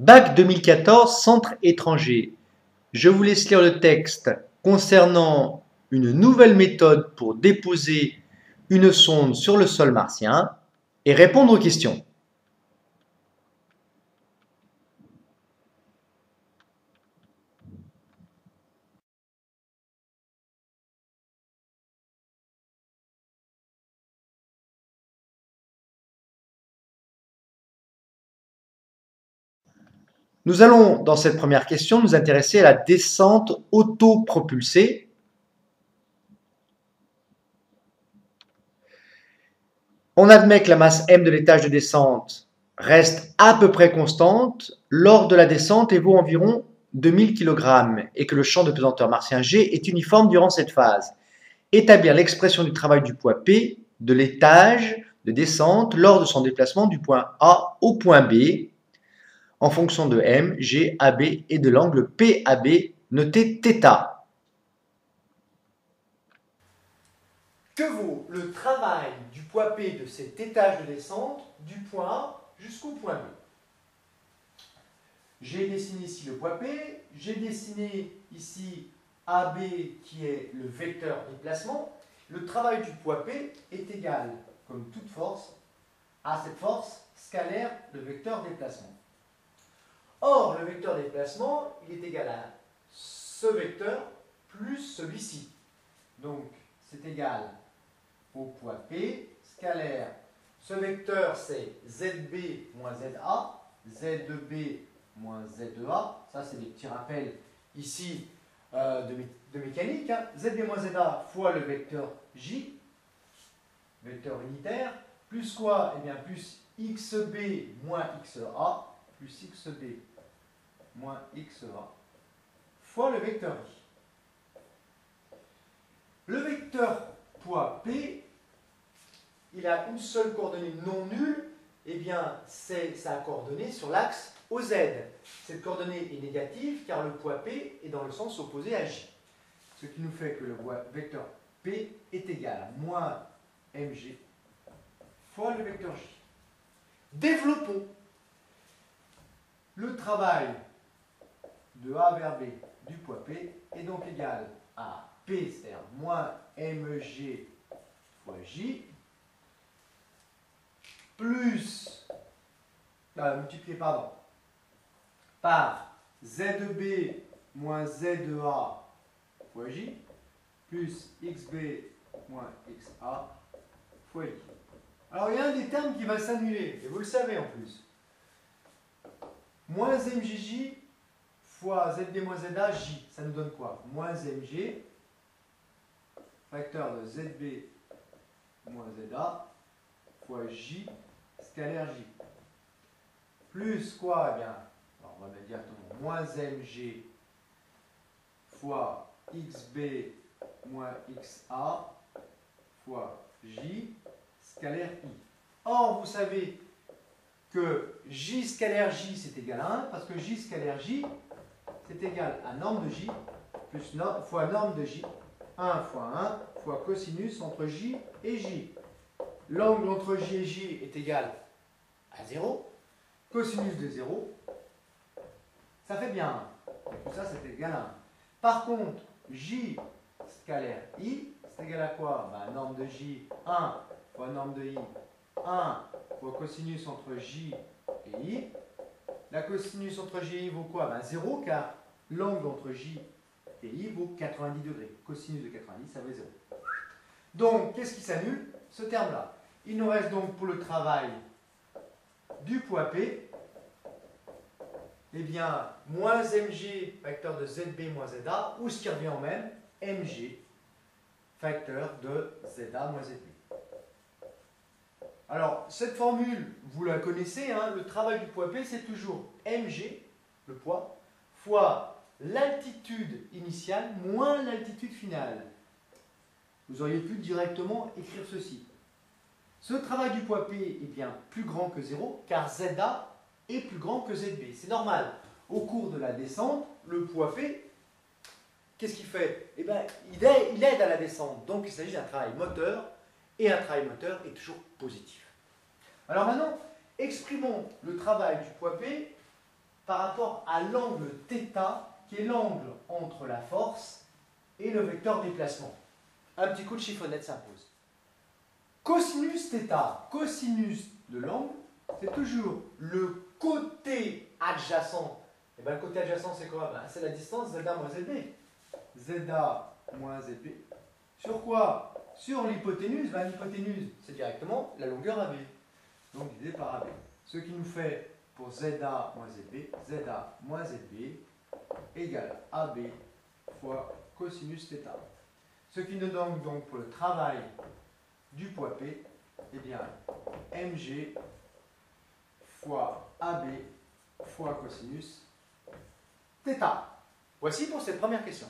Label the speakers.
Speaker 1: Bac 2014, centre étranger. Je vous laisse lire le texte concernant une nouvelle méthode pour déposer une sonde sur le sol martien et répondre aux questions. Nous allons, dans cette première question, nous intéresser à la descente autopropulsée. On admet que la masse m de l'étage de descente reste à peu près constante lors de la descente et vaut environ 2000 kg et que le champ de pesanteur martien G est uniforme durant cette phase. Établir l'expression du travail du poids P de l'étage de descente lors de son déplacement du point A au point B en fonction de M, G, AB et de l'angle PAB noté θ. Que vaut le travail du poids P de cet étage de descente du point A jusqu'au point B? J'ai dessiné ici le poids P, j'ai dessiné ici AB qui est le vecteur déplacement. Le travail du poids P est égal, comme toute force, à cette force scalaire de vecteur déplacement. Or, le vecteur déplacement, il est égal à ce vecteur plus celui-ci. Donc, c'est égal au poids P scalaire. Ce vecteur, c'est ZB moins ZA, ZB moins ZEA. Ça, c'est des petits rappels ici de mécanique. ZB moins ZA fois le vecteur J, vecteur unitaire, plus quoi? Eh bien, plus XB moins XA, plus XB moins XA, fois le vecteur I. Le vecteur poids P, il a une seule coordonnée non nulle, eh bien, c'est sa coordonnée sur l'axe OZ. Cette coordonnée est négative car le poids P est dans le sens opposé à J. Ce qui nous fait que le vecteur P est égal à moins mg fois le vecteur J. Développons. Le travail de A vers B du poids P est donc égal à P, c'est-à-dire moins mg fois J, plus, multiplié par ZB moins ZEA fois J, plus XB moins XA fois I. Alors, il y a un des termes qui va s'annuler, et vous le savez en plus. Moins MJJ fois ZB moins ZA, J. Ça nous donne quoi? Moins MG, facteur de ZB moins ZA, fois J, scalaire J. Plus quoi? Eh bien, alors on va mettre directement moins MG fois XB moins XA fois J, scalaire I. Or, vous savez que J scalaire J, c'est égal à 1, parce que J scalaire J, c'est égal à norme de J, plus fois norme de J, 1 fois 1, fois cosinus entre J et J. L'angle entre J et J est égal à 0. Cosinus de 0, ça fait bien 1. Tout ça, c'est égal à 1. Par contre, J scalaire I, c'est égal à quoi? Norme de J, 1 fois norme de I, 1 fois cosinus entre J et I. La cosinus entre J et I vaut quoi? 0, car l'angle entre J et I vaut 90 degrés. Cosinus de 90, ça vaut 0. Donc, qu'est-ce qui s'annule? Ce terme-là. Il nous reste donc pour le travail du poids P, eh bien, moins mg, facteur de ZB moins ZA, ou ce qui revient au même, mg, facteur de ZA moins ZB. Alors, cette formule, vous la connaissez, hein, le travail du poids P, c'est toujours mg, le poids, fois l'altitude initiale moins l'altitude finale. Vous auriez pu directement écrire ceci. Ce travail du poids P est bien plus grand que 0, car ZA est plus grand que ZB. C'est normal. Au cours de la descente, le poids P, qu'est-ce qu'il fait? Eh bien, il aide à la descente. Donc, il s'agit d'un travail moteur, et un travail moteur est toujours positif. Alors maintenant, exprimons le travail du poids P par rapport à l'angle θ, qui est l'angle entre la force et le vecteur déplacement. Un petit coup de chiffonnette s'impose. Cosinus θ, cosinus de l'angle, c'est toujours le côté adjacent. Et bien le côté adjacent, c'est quoi? Ben, c'est la distance ZA moins ZB. ZA moins ZB. Sur quoi? Sur l'hypoténuse. Ben, l'hypoténuse, c'est directement la longueur AB. Donc divisé par AB. Ce qui nous fait pour ZA moins ZB égale AB fois cosinus θ. Ce qui nous donne donc pour le travail du poids P, eh bien, mg fois AB fois cosinus θ. Voici pour cette première question.